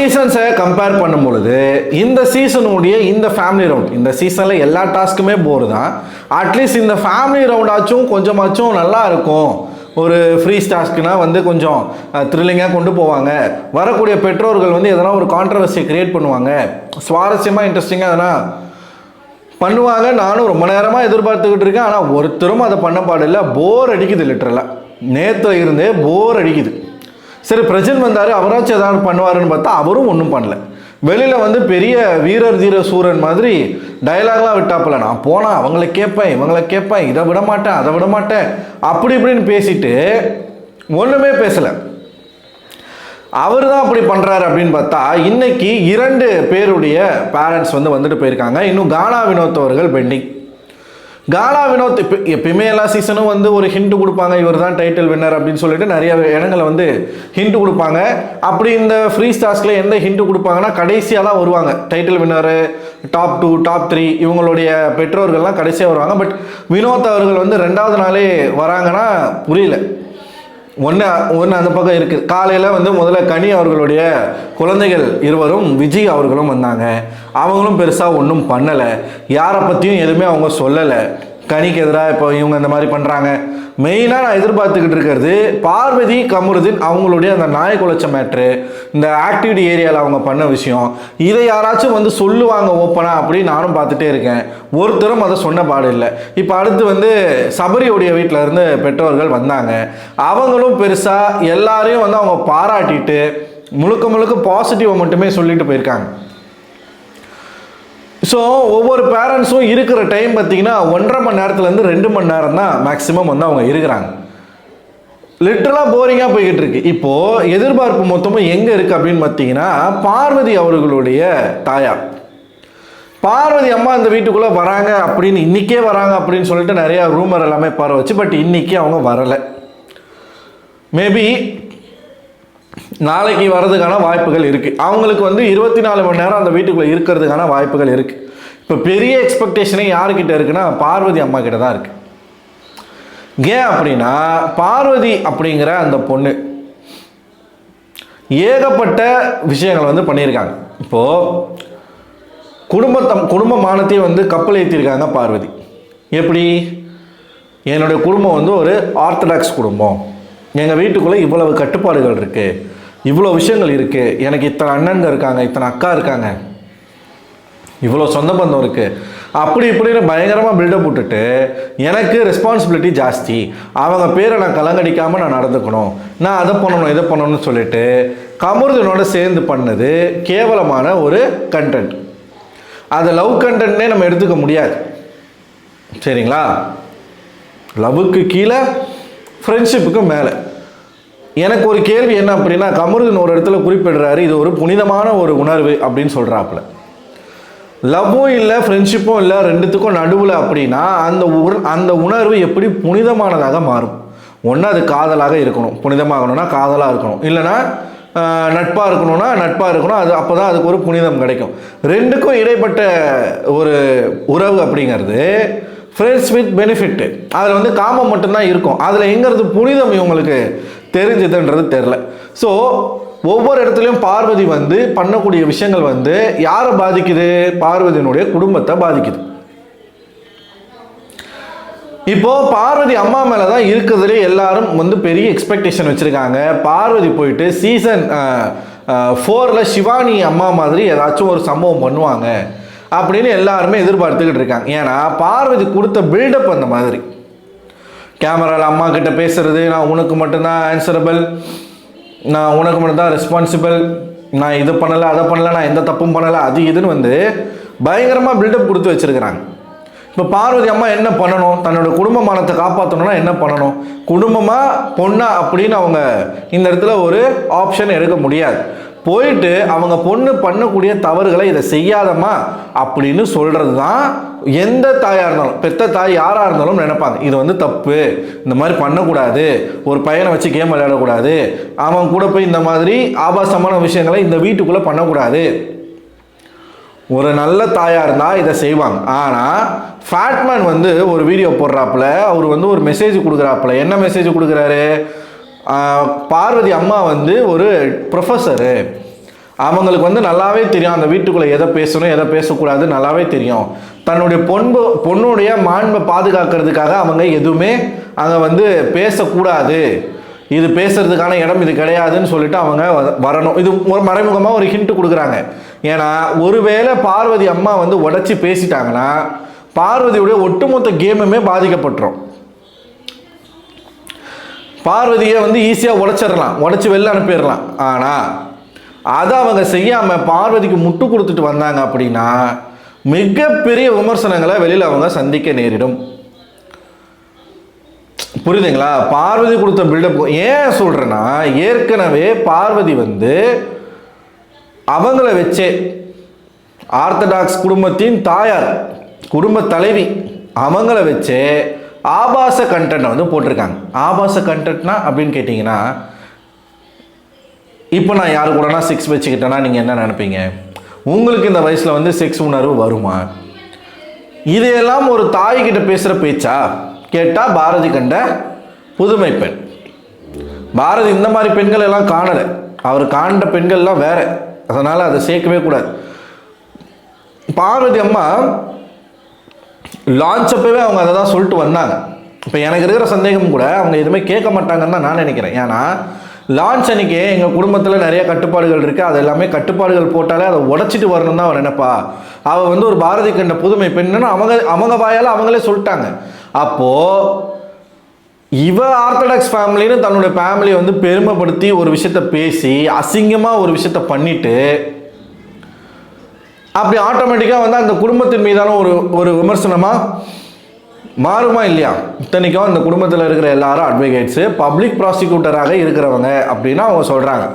சீசன்ஸை compare பண்ணும் பொழுது இந்த சீசனுடைய இந்த ஃபேமிலி ரவுண்ட், இந்த சீசனில் எல்லா டாஸ்க்குமே போர் தான். அட்லீஸ்ட் இந்த ஃபேமிலி ரவுண்டாச்சும் கொஞ்சமாச்சும் நல்லா இருக்கும். ஒரு ஃப்ரீ டாஸ்க்குனா வந்து கொஞ்சம் த்ரில்லிங்காக கொண்டு போவாங்க. வரக்கூடிய பெற்றோர்கள் வந்து எதனா ஒரு கான்ட்ரவர்சியை கிரியேட் பண்ணுவாங்க, சுவாரஸ்யமாக இன்ட்ரெஸ்டிங்காக எதனா பண்ணுவாங்க. நானும் ரொம்ப நேரமாக எதிர்பார்த்துக்கிட்டு இருக்கேன். ஆனால் ஒருத்தரும் அதை பண்ண பாடில்லை. போர் அடிக்குது. லிட்டரலாக நேற்று இருந்தே போர் அடிக்குது. சரி, பிரஜன் வந்தார், அவராச்சும் எதாவது பண்ணுவாருன்னு பார்த்தா அவரும் ஒன்றும் பண்ணல. வெளியில் வந்து பெரிய வீரர் தீர சூரன் மாதிரி டைலாக்லாம் விட்டாப்புல, நான் போனால் அவங்கள கேட்பேன், இவங்களை கேட்பேன், இதை விட மாட்டேன், அதை விட மாட்டேன், அப்படி இப்படின்னு பேசிட்டு ஒன்றுமே பேசலை. அவர் தான் அப்படி பண்ணுறாரு அப்படின்னு பார்த்தா இன்னைக்கு 2 பேருடைய பேரண்ட்ஸ் வந்துட்டு போயிருக்காங்க. இன்னும் கானா வினோத் அவர்கள் பெண்டிங். கானா வினோத் எப்பயுமே எல்லா சீசனும் வந்து ஒரு ஹிண்ட் கொடுப்பாங்க, இவர் தான் டைட்டில் வின்னர் அப்படின்னு சொல்லிட்டு நிறைய இடங்களை வந்து ஹிண்ட் கொடுப்பாங்க. அப்படி இந்த ஃப்ரீ ஸ்டார்ஸ்ல எந்த ஹிண்ட் கொடுப்பாங்கன்னா கடைசியாக தான் வருவாங்க. டைட்டில் வின்னரு, டாப் 2, டாப் 3 இவங்களுடைய பெற்றோர்கள்லாம் கடைசியாக வருவாங்க. பட் வினோத் அவர்கள் வந்து 2வது நாளே வராங்கன்னா புரியல. ஒன்று அந்த பக்கம் இருக்குது. காலையில் வந்து முதல்ல கனி அவர்களுடைய குழந்தைகள் இருவரும் விஜய் அவர்களும் வந்தாங்க. அவங்களும் பெருசாக ஒன்றும் பண்ணலை, யாரை பற்றியும் எதுவுமே அவங்க சொல்லலை. கனிக்கு எதிராக இப்போ இவங்க இந்த மாதிரி பண்ணுறாங்க. மெயினாக நான் எதிர்பார்த்துக்கிட்டு இருக்கிறது பார்வதி கமருதீன் அவங்களுடைய அந்த நாய் குலைச்ச மேட்ரு, இந்த ஆக்டிவிட்டி ஏரியாவில் அவங்க பண்ண விஷயம், இதை யாராச்சும் வந்து சொல்லுவாங்க ஓப்பனாக அப்படின்னு நானும் பார்த்துட்டே இருக்கேன். ஒருத்தரும் அதை சொன்ன பாடு இல்லை. இப்போ அடுத்து வந்து சபரியோடைய வீட்டில் இருந்து பெற்றோர்கள் வந்தாங்க. அவங்களும் பெருசாக எல்லாரையும் வந்து அவங்க பாராட்டிட்டு முழுக்க பாசிட்டிவை மட்டுமே சொல்லிட்டு போயிருக்காங்க. ஸோ ஒவ்வொரு பேரண்ட்ஸும் இருக்கிற டைம் பார்த்தீங்கன்னா 1.5 மணி நேரத்துலேருந்து 2 மணி நேரம் தான் மேக்ஸிமம் வந்து அவங்க இருக்கிறாங்க. லிட்டரலாக போரிங்காக போய்கிட்டு இருக்கு. இப்போது எதிர்பார்ப்பு மொத்தமும் எங்கே இருக்குது அப்படின்னு பார்த்தீங்கன்னா பார்வதி அவர்களுடைய தாயார். பார்வதி அம்மா இந்த வீட்டுக்குள்ளே வராங்க அப்படின்னு இன்றைக்கே வராங்க அப்படின்னு சொல்லிட்டு நிறையா ரூமர் எல்லாமே பரவச்சு. பட் இன்றைக்கி அவங்க வரலை. மேபி நாளைக்கு வர்றதுக்கான வாய்ப்புகள் இருக்குது. அவங்களுக்கு வந்து 24 மணி நேரம் அந்த வீட்டுக்குள்ளே இருக்கிறதுக்கான வாய்ப்புகள் இருக்குது. இப்போ பெரிய எக்ஸ்பெக்டேஷனே யாருக்கிட்ட இருக்குன்னா பார்வதி அம்மா கிட்ட தான் இருக்குது. ஏன் அப்படின்னா பார்வதி அப்படிங்கிற அந்த பொண்ணு ஏகப்பட்ட விஷயங்கள் வந்து பண்ணியிருக்காங்க. இப்போது குடும்ப மானத்தையும் வந்து கப்பல் ஏற்றிருக்காங்க பார்வதி. எப்படி? என்னுடைய குடும்பம் வந்து ஒரு ஆர்த்தடாக்ஸ் குடும்பம், எங்கள் வீட்டுக்குள்ளே இவ்வளவு கட்டுப்பாடுகள் இருக்குது, இவ்வளோ விஷயங்கள் இருக்குது, எனக்கு இத்தனை அண்ணன்ங்க இருக்காங்க, இத்தனை அக்கா இருக்காங்க, இவ்வளோ சொந்த பந்தம் இருக்குது, அப்படி இப்படின்னு பயங்கரமாக பில்டப் விட்டுட்டு எனக்கு ரெஸ்பான்சிபிலிட்டி ஜாஸ்தி, அவங்க பேரை நான் கலங்கடிக்காமல் நான் நடந்துக்கணும், நான் அதை பண்ணணும் இதை பண்ணணும்னு சொல்லிட்டு கமருதீனோட சேர்ந்து பண்ணது கேவலமான ஒரு கண்டென்ட். அதை லவ் கண்டென்ட்னே நம்ம எடுத்துக்க முடியாது. சரிங்களா? லவ்வுக்கு கீழே, ஃப்ரெண்ட்ஷிப்புக்கு மேலே. எனக்கு ஒரு கேள்வி என்ன அப்படின்னா, கமருதீன் ஒரு இடத்துல குறிப்பிடுறாரு, இது ஒரு புனிதமான ஒரு உணர்வு அப்படின்னு சொல்கிறாப்புல. லவ்வும் இல்லை, ஃப்ரெண்ட்ஷிப்பும் இல்லை, ரெண்டுத்துக்கும் நடுவில் அப்படின்னா அந்த உணர்வு எப்படி புனிதமானதாக மாறும்? ஒன்று அது காதலாக இருக்கணும், புனிதமாகணும்னா காதலாக இருக்கணும், இல்லைனா நட்பாக இருக்கணும்னா நட்பாக இருக்கணும். அது அப்போ தான் அதுக்கு ஒரு புனிதம் கிடைக்கும். ரெண்டுக்கும் இடைப்பட்ட ஒரு உறவு அப்படிங்கிறது ஃப்ரெண்ட்ஸ் வித் பெனிஃபிட். அதில் வந்து காமம் மட்டும்தான் இருக்கும். அதில் எங்கிறது புனிதம் இவங்களுக்கு தெரிஞ்சதுன்றது தெரில. ஸோ ஒவ்வொரு இடத்துலையும் பார்வதி வந்து பண்ணக்கூடிய விஷயங்கள் வந்து யாரை பாதிக்குது? பார்வதியினுடைய குடும்பத்தை பாதிக்குது. இப்போ பார்வதி அம்மா மேலே தான் இருக்கிறதுலே எல்லாரும் வந்து பெரிய எக்ஸ்பெக்டேஷன் வச்சுருக்காங்க. பார்வதி போயிட்டு சீசன் 4ல் சிவானி அம்மா மாதிரி ஏதாச்சும் ஒரு சம்பவம் பண்ணுவாங்க அப்படின்னு எல்லாருமே எதிர்பார்த்துக்கிட்டு இருக்காங்க. ஏன்னா பார்வதி கொடுத்த பில்டப் அந்த மாதிரி. கேமராவில் அம்மா கிட்ட பேசுறது, நான் உனக்கு மட்டும்தான் ஆன்சரபிள், நான் உனக்கு மட்டும்தான் ரெஸ்பான்சிபிள், நான் இது பண்ணலை அதை பண்ணலை, நான் எந்த தப்பும் பண்ணலை, அது இதுன்னு வந்து பயங்கரமாக பில்டப் கொடுத்து வச்சுருக்கிறாங்க. இப்போ பார்வதி அம்மா என்ன பண்ணணும்? தன்னோட குடும்ப மானத்தை காப்பாற்றணும்னா என்ன பண்ணணும்? குடும்பமாக பொண்ணா அப்படின்னு அவங்க இந்த இடத்துல ஒரு ஆப்ஷன் எடுக்க முடியாது. போயிட்டு அவங்க பொண்ணு பண்ணக்கூடிய தவறுகளை இதை செய்யாதம்மா அப்படின்னு சொல்கிறது தான் எந்த தாயாக இருந்தாலும், பெத்த தாய் யாராக இருந்தாலும் நினைப்பாங்க. இது வந்து தப்பு, இந்த மாதிரி பண்ணக்கூடாது, ஒரு பையனை வச்சு கேம் விளையாடக்கூடாது, அவன் கூட போய் இந்த மாதிரி ஆபாசமான விஷயங்களை இந்த வீட்டுக்குள்ளே பண்ணக்கூடாது. ஒரு நல்ல தாயாக இருந்தால் இதை செய்வாங்க. ஆனால் ஃபேட்மேன் வந்து ஒரு வீடியோ போடுறாப்புல, அவர் வந்து ஒரு மெசேஜ் கொடுக்குறாப்புல. என்ன மெசேஜ் கொடுக்குறாரு? பார்வதி அம்மா வந்து ஒரு ப்ரொஃபஸரு, அவங்களுக்கு வந்து நல்லாவே தெரியும் அந்த வீட்டுக்குள்ளே எதை பேசணும் எதை பேசக்கூடாது நல்லாவே தெரியும். தன்னுடைய பொண்ணுடைய மாண்பை பாதுகாக்கிறதுக்காக அவங்க எதுவுமே அங்கே வந்து பேசக்கூடாது, இது பேசுறதுக்கான இடம் இது கிடையாதுன்னு சொல்லிட்டு அவங்க வரணும். இது ஒரு மறைமுகமாக ஒரு ஹிண்ட் கொடுக்குறாங்க. ஏன்னா ஒருவேளை பார்வதி அம்மா வந்து உடச்சி பேசிட்டாங்கன்னா பார்வதியுடைய ஒட்டுமொத்த கேமுமே பாதிக்கப்பட்டுரும். பார்வதியை வந்து ஈஸியாக உடச்சி வெளில அனுப்பிடலாம். ஆனால் அதை அவங்க செய்யாமல் பார்வதிக்கு முட்டு கொடுத்துட்டு வந்தாங்க அப்படின்னா மிகப்பெரிய விமர்சனங்களை வெளியில் அவங்க சந்திக்க நேரிடும். புரியுதுங்களா? பார்வதி கொடுத்த பில்டப் ஏன் சொல்கிறேன்னா, ஏற்கனவே பார்வதி வந்து அவங்கள வச்சே ஆர்த்தடாக்ஸ் குடும்பத்தின் தாயார், குடும்ப தலைவி, அவங்கள வச்சே ஆபாச கண்டென்ட்டை வந்து போட்டிருக்காங்க. ஆபாச கண்டென்ட்னா அப்படின்னு கேட்டிங்கன்னா, இப்போ நான் யாரு கூடனா செக்ஸ் வச்சுக்கிட்டேன்னா நீங்கள் என்ன நினைப்பீங்க? உங்களுக்கு இந்த வயசில் வந்து செக்ஸ் உணர்வு வருமா? இதையெல்லாம் ஒரு தாய்கிட்ட பேசுகிற பேச்சா? கேட்டால் பாரதி கண்ட புதுமை பெண். பாரதி இந்த மாதிரி பெண்கள் எல்லாம் காணலை, அவர் காண்ட பெண்கள்லாம் வேற, அதனால் அதை சேர்க்கவே கூடாது. பார்வதி அம்மா லான்ச் அப்பவே அவங்க அதை தான் சொல்லிட்டு வந்தாங்க. இப்போ எனக்கு இருக்கிற சந்தேகம் கூட அவங்க எதுவுமே கேட்க மாட்டாங்கன்னு தான் நான் நினைக்கிறேன். ஏன்னா லான்ச் அன்னைக்கே எங்கள் குடும்பத்தில் நிறைய கட்டுப்பாடுகள் இருக்குது, அது எல்லாமே கட்டுப்பாடுகள் போட்டாலே அதை உடச்சிட்டு வரணும் தான் அவன் நினைப்பா. அவள் வந்து ஒரு பாரதி கண்ட புதுமை பெண்ணுன்னு அவங்க வாயால் அவங்களே சொல்லிட்டாங்க. அப்போது இவ ஆர்த்தடாக்ஸ் ஃபேமிலின்னு தன்னுடைய ஃபேமிலியை வந்து பெருமைப்படுத்தி ஒரு விஷயத்த பேசி அசிங்கமாக ஒரு விஷயத்த பண்ணிட்டு அப்படி ஆட்டோமேட்டிக்காக வந்து அந்த குடும்பத்தின் மீதான ஒரு விமர்சனமாக மாறுமா இல்லையா? இத்தனைக்கும் அந்த குடும்பத்தில் இருக்கிற எல்லாரும் அட்வொகேட்ஸு, பப்ளிக் ப்ராசிக்யூட்டராக இருக்கிறவங்க அப்படின்னு அவங்க சொல்கிறாங்க.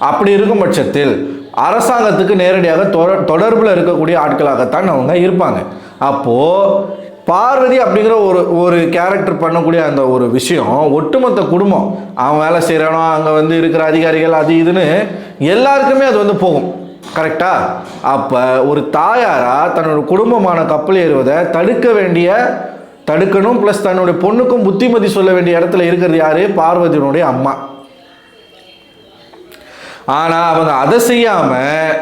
அப்படி இருக்கும் பட்சத்தில் அரசாங்கத்துக்கு நேரடியாக தொடர்பில் இருக்கக்கூடிய ஆட்களாகத்தான் அவங்க இருப்பாங்க. அப்போது பார்வதி அப்படிங்கிற ஒரு கேரக்டர் பண்ணக்கூடிய அந்த ஒரு விஷயம் ஒட்டுமொத்த குடும்பம், அவன் வேலை செய்கிறானோ அங்கே வந்து இருக்கிற அதிகாரிகள் அது இதுன்னு எல்லாருக்குமே அது வந்து போகும். கரெக்டா? அப்போ ஒரு தாயாராக தன்னோட குடும்பமான கப்பல் ஏறுவதை தடுக்கணும். ப்ளஸ் தன்னுடைய பொண்ணுக்கும் புத்திமதி சொல்ல வேண்டிய இடத்துல இருக்கிறது யாரு? பார்வதியினுடைய அம்மா. ஆனால் அவங்க அதை செய்யாமல்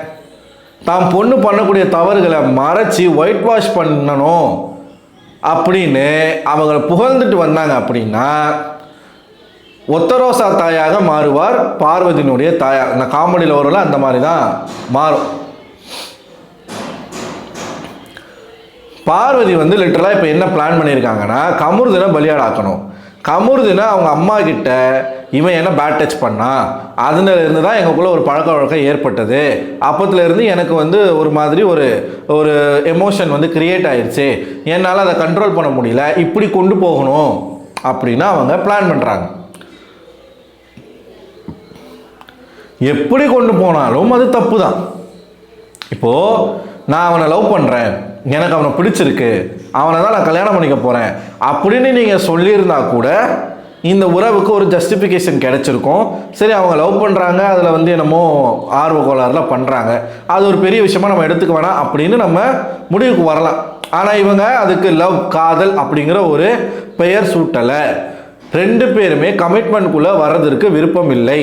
தான் பொண்ணு பண்ணக்கூடிய தவறுகளை மறைச்சி ஒயிட் வாஷ் பண்ணணும் அப்படின்னு அவங்கள புகழ்ந்துட்டு வந்தாங்க. அப்படின்னா ஒத்தரோசா தாயாக மாறுவார் பார்வதியினுடைய தாயார். இந்த காமெடியில் வரல அந்த மாதிரி தான் மாறும். பார்வதி வந்து லிட்டரலாக இப்போ என்ன பிளான் பண்ணியிருக்காங்கன்னா, கமுருதினை பலியாடாக்கணும். கமுருதினை அவங்க அம்மா கிட்ட இவன் என்ன பேட் டச் பண்ணா, அதுலேருந்து தான் எங்களுக்குள்ள ஒரு பழக்க வழக்கம் ஏற்பட்டது. அப்பத்துலேருந்து எனக்கு வந்து ஒரு மாதிரி ஒரு எமோஷன் வந்து கிரியேட் ஆயிடுச்சு, என்னால் அதை கண்ட்ரோல் பண்ண முடியல, இப்படி கொண்டு போகணும் அப்படின்னு அவங்க பிளான் பண்ணுறாங்க. எப்படி கொண்டு போனாலும் அது தப்பு தான். இப்போது நான் அவனை லவ் பண்ணுறேன், எனக்கு அவனை பிடிச்சிருக்கு, அவனை தான் நான் கல்யாணம் பண்ணிக்க போகிறேன் அப்படின்னு நீங்கள் சொல்லியிருந்தா கூட இந்த உறவுக்கு ஒரு ஜஸ்டிஃபிகேஷன் கிடைச்சிருக்கும். சரி, அவங்க லவ் பண்ணுறாங்க, அதில் வந்து என்னமோ ஆர்வ கோளாறுலாம் பண்ணுறாங்க, அது ஒரு பெரிய விஷயமா நம்ம எடுத்துக்க வேணாம் அப்படின்னு நம்ம முடிவுக்கு வரலாம். ஆனால் இவங்க அதுக்கு லவ், காதல் அப்படிங்கிற ஒரு பெயர் சூட்டலை. ரெண்டு பேருமே கமிட்மெண்ட்குள்ளே வர்றதற்கு விருப்பம் இல்லை.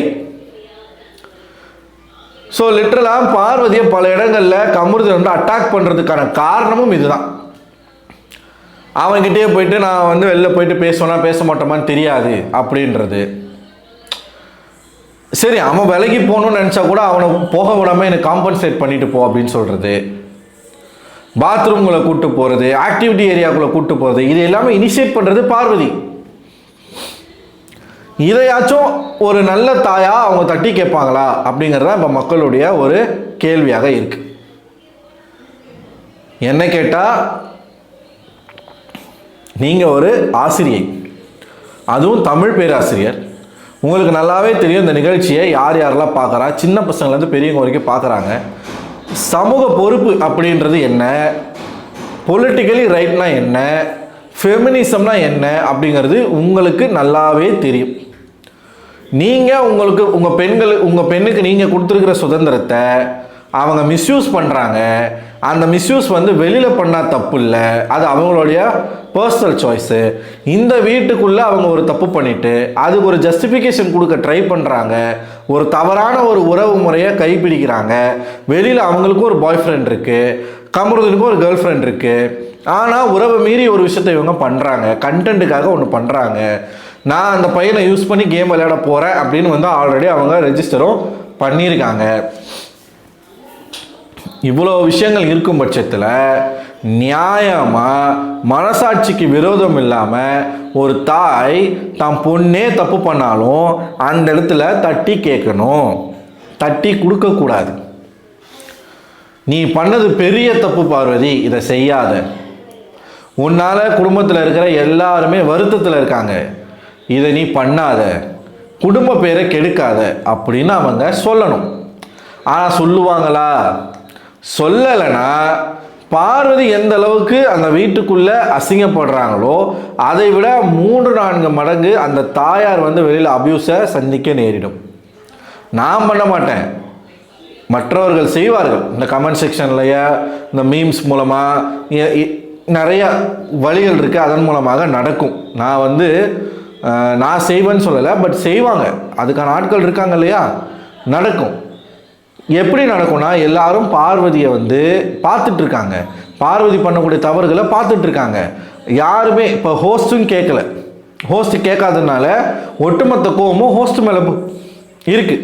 ஸோ லிட்டரலாக பார்வதியை பல இடங்களில் கமுருதி வந்து அட்டாக் பண்ணுறதுக்கான காரணமும் இதுதான். அவன்கிட்டயே போயிட்டு நான் வந்து வெளில போயிட்டு பேசுவேனா பேச மாட்டோமான்னு தெரியாது அப்படின்றது. சரி, அவன் விலகி போகணும்னு நினச்சா கூட அவனை போக விடாமல் எனக்கு காம்பன்சேட் பண்ணிட்டு போ அப்படின்னு சொல்கிறது, பாத்ரூம்குள்ளே கூப்பிட்டு போகிறது, ஆக்டிவிட்டி ஏரியாவுக்குள்ளே கூப்பிட்டு போகிறது, இது எல்லாமே இனிஷியேட் பண்ணுறது பார்வதி. இதையாச்சும் ஒரு நல்ல தாயா அவங்க தட்டி கேட்பாங்களா அப்படிங்கிறத இப்போ மக்களுடைய ஒரு கேள்வியாக இருக்கு. என்ன கேட்டால், நீங்கள் ஒரு ஆசிரியை, அதுவும் தமிழ் பேராசிரியர், உங்களுக்கு நல்லாவே தெரியும் இந்த நிகழ்ச்சியை யார் யாரெல்லாம் பார்க்குறா, சின்ன பசங்கள்லேருந்து பெரியவங்க வரைக்கும் பார்க்குறாங்க. சமூக பொறுப்பு அப்படின்றது என்ன, பொலிட்டிக்கலி ரைட்னா என்ன, ஃபெமினிசம்னா என்ன அப்படிங்கிறது உங்களுக்கு நல்லாவே தெரியும். நீங்கள் உங்கள் பெண்ணுக்கு நீங்கள் கொடுத்துருக்கிற சுதந்திரத்தை அவங்க மிஸ்யூஸ் பண்ணுறாங்க. அந்த மிஸ்யூஸ் வந்து வெளியில் பண்ணால் தப்பு இல்லை, அது அவங்களுடைய பர்சனல் சாய்ஸு. இந்த வீட்டுக்குள்ளே அவங்க ஒரு தப்பு பண்ணிவிட்டு அதுக்கு ஒரு ஜஸ்டிஃபிகேஷன் கொடுக்க ட்ரை பண்ணுறாங்க, ஒரு தவறான ஒரு உறவு முறையை கைப்பிடிக்கிறாங்க. வெளியில் அவங்களுக்கும் ஒரு பாய் ஃப்ரெண்ட் இருக்குது, கமருதனுக்கும் ஒரு கேர்ள் ஃப்ரெண்ட் இருக்குது. ஆனால் உறவை மீறி ஒரு விஷயத்தை இவங்க பண்ணுறாங்க, கண்டென்ட்டுக்காக ஒன்று பண்ணுறாங்க. நான் அந்த பையனை யூஸ் பண்ணி கேம் விளையாட போகிறேன் அப்படின்னு வந்து ஆல்ரெடி அவங்க ரெஜிஸ்டரும் பண்ணியிருக்காங்க. இவ்வளோ விஷயங்கள் இருக்கும் பட்சத்தில் நியாயமாக மனசாட்சிக்கு விரோதம் இல்லாமல் ஒரு தாய் தான் பொண்ணே தப்பு பண்ணாலும் அந்த இடத்துல தட்டி கேட்கணும், தட்டி கொடுக்கக்கூடாது. நீ பண்ணது பெரிய தப்பு பார்வதி, இதை செய்யாத, உன்னால் குடும்பத்தில் இருக்கிற எல்லாருமே வருத்தத்தில் இருக்காங்க, இதை நீ பண்ணாத, குடும்ப பேரை கெடுக்காத அப்படின்னு அவங்க சொல்லணும். ஆனால் சொல்லுவாங்களா? சொல்லலைன்னா பார்வதி எந்த அளவுக்கு அந்த வீட்டுக்குள்ளே அசிங்கப்படுறாங்களோ அதை விட 3-4 மடங்கு அந்த தாயார் வந்து வெளியில் அபியூஸை சந்திக்க நேரிடும். நான் பண்ண மாட்டேன், மற்றவர்கள் செய்வார்கள். இந்த கமெண்ட் செக்ஷன்லையே இந்த மீம்ஸ் மூலமாக நிறைய வழிகள் இருக்குது, அதன் மூலமாக நடக்கும். நான் வந்து நான் செய்வேன்னு சொல்லலை, பட் செய்வாங்க, அதுக்கான ஆட்கள் இருக்காங்க இல்லையா, நடக்கும். எப்படி நடக்கும்னா எல்லாரும் பார்வதியை வந்து பார்த்துட்ருக்காங்க, பார்வதி பண்ணக்கூடிய தவறுகளை பார்த்துட்ருக்காங்க. யாருமே இப்போ ஹோஸ்ட்டும் கேட்கல, ஹோஸ்ட் கேட்காததுனால ஒட்டுமொத்த கோவமும் ஹோஸ்ட் மேலே இருக்குது.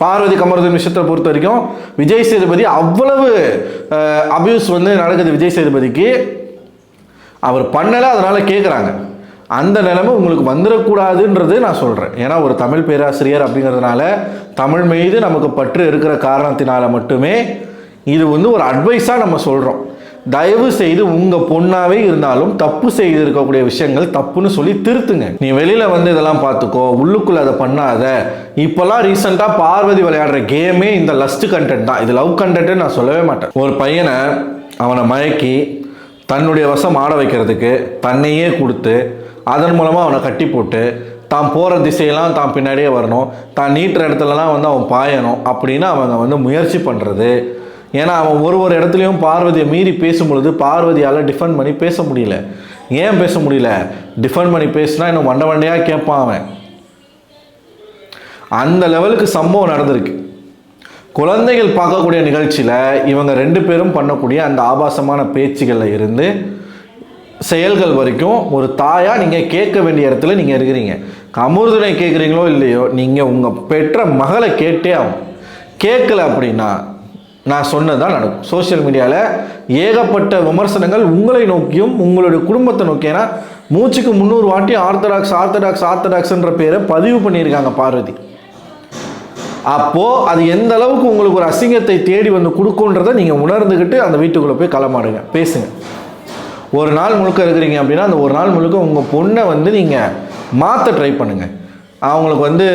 பார்வதி கமருதன் விஷயத்தை பொறுத்த வரைக்கும் விஜய் சேதுபதி அவ்வளவு அபியூஸ் வந்து நடக்குது விஜய் சேதுபதிக்கு, அவர் பண்ணலை, அதனால் கேட்குறாங்க. அந்த நிலைமை உங்களுக்கு வந்துடக்கூடாதுன்றது நான் சொல்கிறேன். ஏன்னா ஒரு தமிழ் பேராசிரியர் அப்படிங்கிறதுனால, தமிழ் மீது நமக்கு பற்று இருக்கிற காரணத்தினால மட்டுமே இது வந்து ஒரு அட்வைஸாக நம்ம சொல்கிறோம். தயவு செய்து உங்கள் பொண்ணாகவே இருந்தாலும் தப்பு செய்து இருக்கக்கூடிய விஷயங்கள் தப்புன்னு சொல்லி திருத்துங்க. நீ வெளியில் வந்து இதெல்லாம் பார்த்துக்கோ, உள்ளுக்குள்ளே அதை பண்ணாத. இப்போல்லாம் ரீசெண்டாக பார்வதி விளையாடுற கேமே இந்த லஸ்ட் கண்டென்ட் தான், இது லவ் கண்டென்ட்டு நான் சொல்லவே மாட்டேன். ஒரு பையனை அவனை மயக்கி தன்னுடைய வசம் ஆட வைக்கிறதுக்கு தன்னையே கொடுத்து அதன் மூலமாக அவனை கட்டி போட்டு தான் போகிற திசையெல்லாம் தான் பின்னாடியே வரணும், தான் நீட்டுற இடத்துலலாம் வந்து அவன் பாயணும் அப்படின்னு அவங்க வந்து முயற்சி பண்ணுறது. ஏன்னா அவன் ஒரு இடத்துலையும் பார்வதியை மீறி பேசும்பொழுது பார்வதியால் டிஃபெண்ட் பண்ணி பேச முடியல. ஏன் பேச முடியல? டிஃபெண்ட் பண்ணி பேசினா இன்னும் வண்டையாக கேட்பான் அவன். அந்த லெவலுக்கு சம்பவம் நடந்திருக்கு. குழந்தைகள் பார்க்கக்கூடிய நிகழ்ச்சியில் இவங்க 2 பேரும் பண்ணக்கூடிய அந்த ஆபாசமான பேச்சுகளில் இருந்து செயல்கள் வரைக்கும் ஒரு தாயாக நீங்கள் கேட்க வேண்டிய இடத்துல நீங்கள் இருக்கிறீங்க. கமருதனை கேட்குறீங்களோ இல்லையோ, நீங்கள் உங்கள் பெற்ற மகளை கேட்டே ஆகும். கேட்கல அப்படின்னா நான் சொன்னதான் நடக்கும். சோஷியல் மீடியாவில் ஏகப்பட்ட விமர்சனங்கள் உங்களை நோக்கியும் உங்களுடைய குடும்பத்தை நோக்கி. ஏன்னா மூச்சுக்கு 300 வாட்டி ஆர்த்தடாக்ஸ்ன்ற பேரை பதிவு பண்ணியிருக்காங்க பார்வதி. அப்போது அது எந்த அளவுக்கு உங்களுக்கு ஒரு அசிங்கத்தை தேடி வந்து கொடுக்குன்றதை நீங்கள் உணர்ந்துக்கிட்டு அந்த வீட்டுக்குள்ளே போய் களமாடுங்க, பேசுங்க. ஒரு நாள் முழுக்க இருக்கிறீங்க அப்படின்னா அந்த ஒரு நாள் முழுக்க உங்கள் பொண்ணை வந்து நீங்கள் மாற்ற ட்ரை பண்ணுங்கள். அவங்களுக்கு வந்து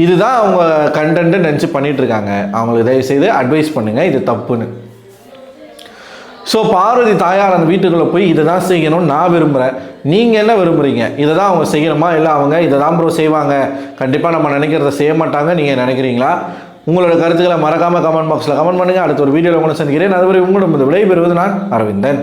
இதுதான் அவங்க கண்டென்ட்டு நினச்சி பண்ணிகிட்ருக்காங்க, அவங்களுக்கு தயவுசெய்து அட்வைஸ் பண்ணுங்கள் இது தப்புன்னு. ஸோ பார்வதி தாயார் அந்த வீட்டுக்குள்ளே போய் இதை தான் செய்யணும்னு நான் விரும்புகிறேன். நீங்கள் என்ன விரும்புகிறீங்க? இதை தான் அவங்க செய்யணுமா, இல்லை அவங்க இதை தான் ப்ரோ செய்வாங்க, கண்டிப்பாக நம்ம நினைக்கிறத செய்ய மாட்டாங்க நீங்கள் நினைக்கிறீங்களா? உங்களோட கருத்துக்களை மறக்காமல் கமெண்ட் பாக்ஸில் கமெண்ட் பண்ணுங்கள். அடுத்த ஒரு வீடியோவில் உங்களை சந்திக்கிறேன். அதுவரை உங்களிடம் விடைபெறுவது நான் அரவிந்தன்.